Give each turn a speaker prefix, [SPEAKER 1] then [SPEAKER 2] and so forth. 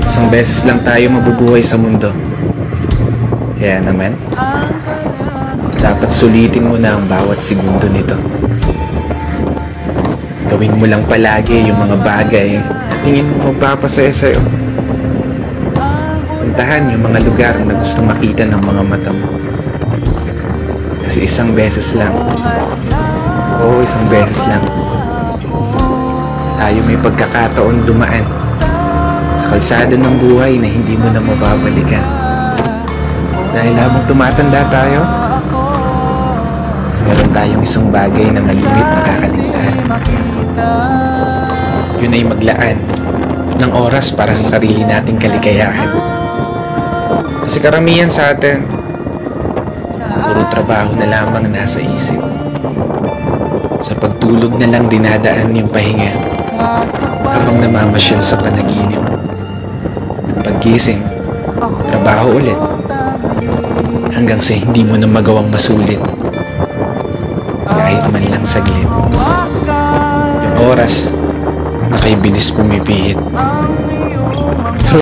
[SPEAKER 1] Isang beses lang tayo mabubuhay sa mundo. Kaya naman, dapat sulitin mo na ang bawat segundo nito. Gawin mo lang palagi yung mga bagay na tingin mo magpapasaya sa'yo. Puntahan yung mga lugar na gusto makita ng mga mata mo. Kasi isang beses lang, oo, isang beses lang, tayo may pagkakataon dumaan sa kalsada ng buhay na hindi mo na mababalikan. Dahil habang tumatanda tayo, meron tayong isang bagay na malimit nakakaligtaan. Yun ay maglaan ng oras para sa sarili nating kaligayahan. Kasi karamihan sa atin, puro trabaho na lamang nasa isip. Sa pagtulog na lang dinadaan yung pahinga habang namamasyal sa panaginip. Ang paggising, trabaho ulit hanggang sa hindi mo na magawang masulit kahit man lang saglit. Yung oras na kay bilis pumipihit.